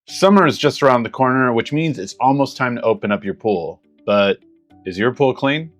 Summer is just around the corner, which means it's almost time to open up your pool. But is your pool clean?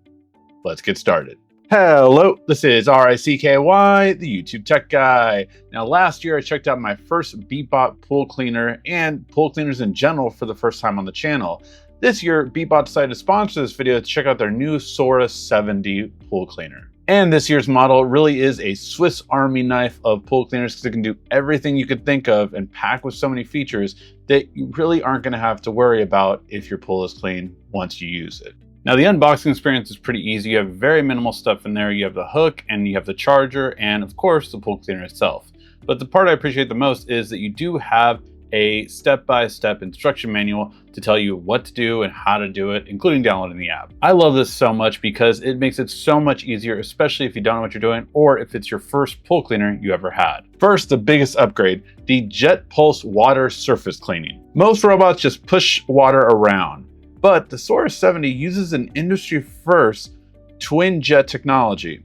Let's get started. Hello, this is RICKY, the YouTube tech guy. Now, last year I checked out my first Beatbot pool cleaner and pool cleaners in general for the first time on the channel. This year, Beatbot decided to sponsor this video to check out their new Sora 70 pool cleaner. And this year's model really is a Swiss Army knife of pool cleaners because it can do everything you could think of and packed with so many features that you really aren't going to have to worry about if your pool is clean once you use it. Now, the unboxing experience is pretty easy. You have very minimal stuff in there. You have the hook and you have the charger and of course the pool cleaner itself. But the part I appreciate the most is that you do have a step-by-step instruction manual to tell you what to do and how to do it, including downloading the app. I love this so much because it makes it so much easier, especially if you don't know what you're doing or if it's your first pool cleaner you ever had. First, the biggest upgrade, the Jet Pulse water surface cleaning. Most robots just push water around, but the Sora 70 uses an industry-first twin jet technology.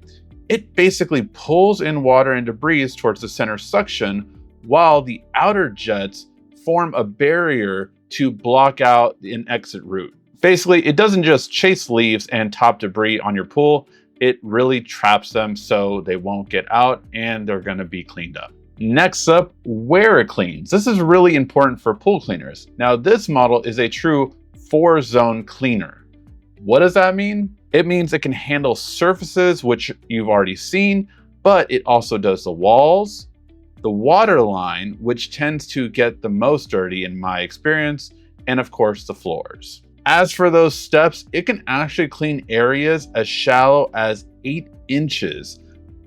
It basically pulls in water and debris towards the center suction, while the outer jets form a barrier to block out an exit route. Basically, it doesn't just chase leaves and top debris on your pool, it really traps them so they won't get out and they're gonna be cleaned up. Next up, where it cleans. This is really important for pool cleaners. Now, this model is a true 4-zone cleaner. What does that mean? It means it can handle surfaces, which you've already seen, but it also does the walls, the water line, which tends to get the most dirty in my experience, and of course the floors. As for those steps, it can actually clean areas as shallow as 8 inches.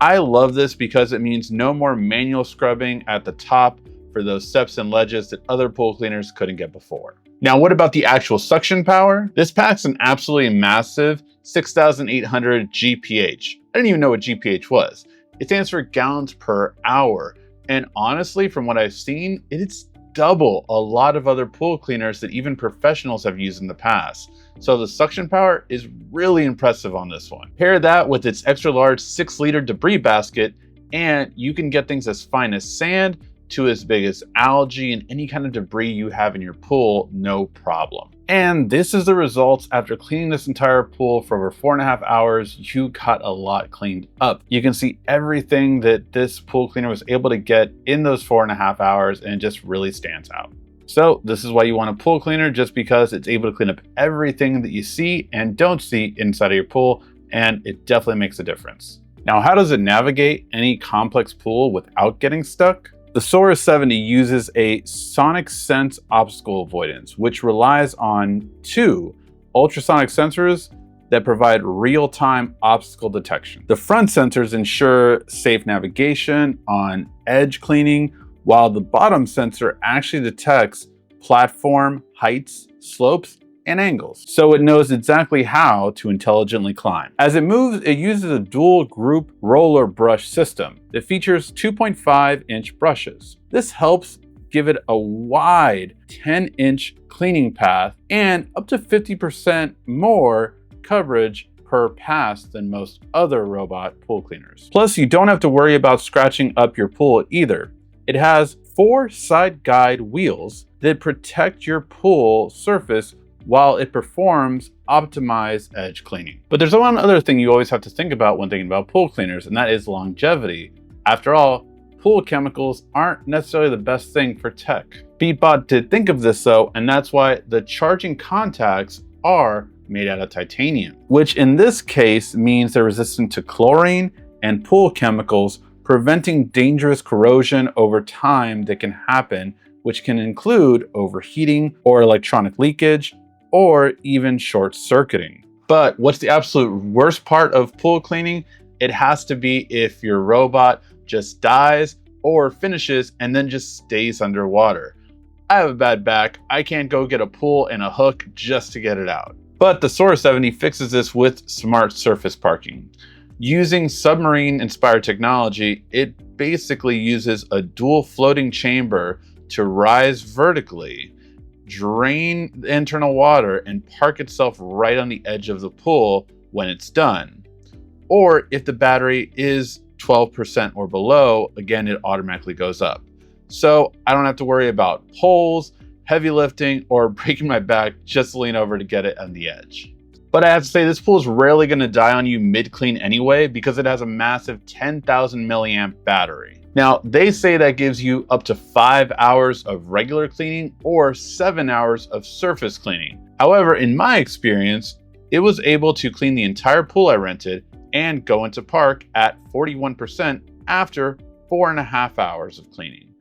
I love this because it means no more manual scrubbing at the top for those steps and ledges that other pool cleaners couldn't get before. Now, what about the actual suction power? This packs an absolutely massive 6,800 GPH. I didn't even know what GPH was. It stands for gallons per hour. And honestly, from what I've seen, it's double a lot of other pool cleaners that even professionals have used in the past. So the suction power is really impressive on this one. Pair that with its extra large 6-liter debris basket, and you can get things as fine as sand to as big as algae and any kind of debris you have in your pool, no problem. And this is the results after cleaning this entire pool for over 4.5 hours. You got a lot cleaned up. You can see everything that this pool cleaner was able to get in those 4.5 hours, and it just really stands out. So this is why you want a pool cleaner, just because it's able to clean up everything that you see and don't see inside of your pool, and it definitely makes a difference. Now, how does it navigate any complex pool without getting stuck? The Sora 70 uses a sonic sense obstacle avoidance, which relies on 2 ultrasonic sensors that provide real-time obstacle detection. The front sensors ensure safe navigation on edge cleaning, while the bottom sensor actually detects platform heights, slopes, and angles, so it knows exactly how to intelligently climb. As it moves, it uses a dual group roller brush system that features 2.5-inch brushes. This helps give it a wide 10-inch cleaning path and up to 50% more coverage per pass than most other robot pool cleaners. Plus, you don't have to worry about scratching up your pool either. It has 4 side guide wheels that protect your pool surface while it performs optimized edge cleaning. But there's one other thing you always have to think about when thinking about pool cleaners, and that is longevity. After all, pool chemicals aren't necessarily the best thing for tech. Beatbot did think of this though, and that's why the charging contacts are made out of titanium, which in this case means they're resistant to chlorine and pool chemicals, preventing dangerous corrosion over time that can happen, which can include overheating or electronic leakage, or even short circuiting. But what's the absolute worst part of pool cleaning? It has to be if your robot just dies or finishes and then just stays underwater. I have a bad back. I can't go get a pool and a hook just to get it out. But the Sora 70 fixes this with smart surface parking. Using submarine-inspired technology, it basically uses a dual floating chamber to rise vertically, drain the internal water, and park itself right on the edge of the pool when it's done. Or if the battery is 12% or below, again, it automatically goes up. So I don't have to worry about poles, heavy lifting, or breaking my back just to lean over to get it on the edge. But I have to say, this pool is rarely going to die on you mid-clean anyway because it has a massive 10,000 milliamp battery. Now, they say that gives you up to 5 hours of regular cleaning or 7 hours of surface cleaning. However, in my experience, it was able to clean the entire pool I rented and go into park at 41% after 4.5 hours of cleaning,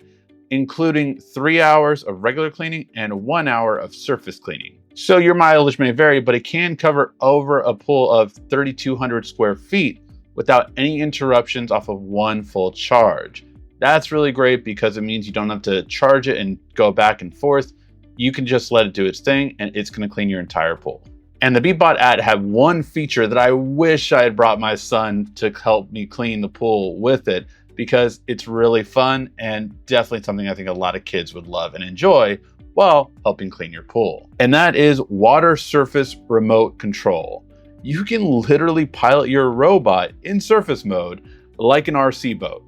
including 3 hours of regular cleaning and 1 hour of surface cleaning. So your mileage may vary, but it can cover over a pool of 3,200 square feet without any interruptions off of one full charge. That's really great because it means you don't have to charge it and go back and forth. You can just let it do its thing and it's going to clean your entire pool. And the Beatbot ad had one feature that I wish I had brought my son to help me clean the pool with it, because it's really fun and definitely something I think a lot of kids would love and enjoy while helping clean your pool. And that is water surface remote control. You can literally pilot your robot in surface mode like an RC boat.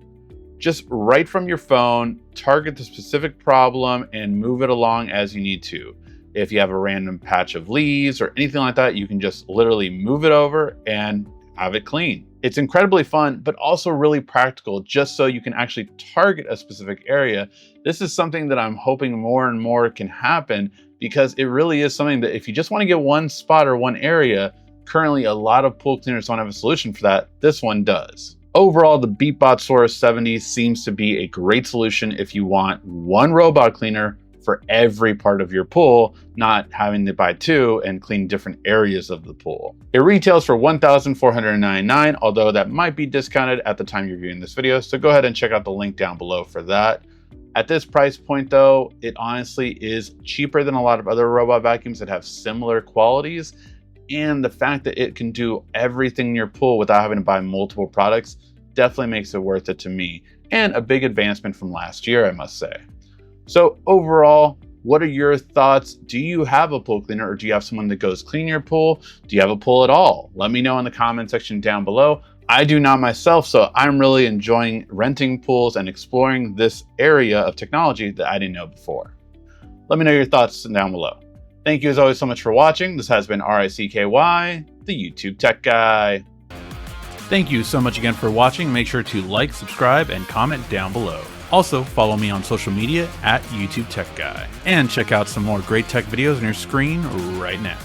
Just right from your phone, target the specific problem and move it along as you need to. If you have a random patch of leaves or anything like that, you can just literally move it over and have it clean. It's incredibly fun, but also really practical just so you can actually target a specific area. This is something that I'm hoping more and more can happen because it really is something that if you just want to get one spot or one area, currently a lot of pool cleaners don't have a solution for that. This one does. Overall, the Beatbot Sora 70 seems to be a great solution if you want one robot cleaner for every part of your pool, not having to buy two and clean different areas of the pool. It retails for $1,499, although that might be discounted at the time you're viewing this video, so go ahead and check out the link down below for that. At this price point though, it honestly is cheaper than a lot of other robot vacuums that have similar qualities, and the fact that it can do everything in your pool without having to buy multiple products definitely makes it worth it to me, and a big advancement from last year, I must say. So overall, what are your thoughts? Do you have a pool cleaner, or do you have someone that goes clean your pool? Do you have a pool at all? Let me know in the comment section down below. I do not myself, so I'm really enjoying renting pools and exploring this area of technology that I didn't know before. Let me know your thoughts down below. Thank you as always so much for watching. This has been RICKY, the YouTube Tech Guy. Thank you so much again for watching. Make sure to like, subscribe, and comment down below. Also, follow me on social media at YouTube Tech Guy. And check out some more great tech videos on your screen right now.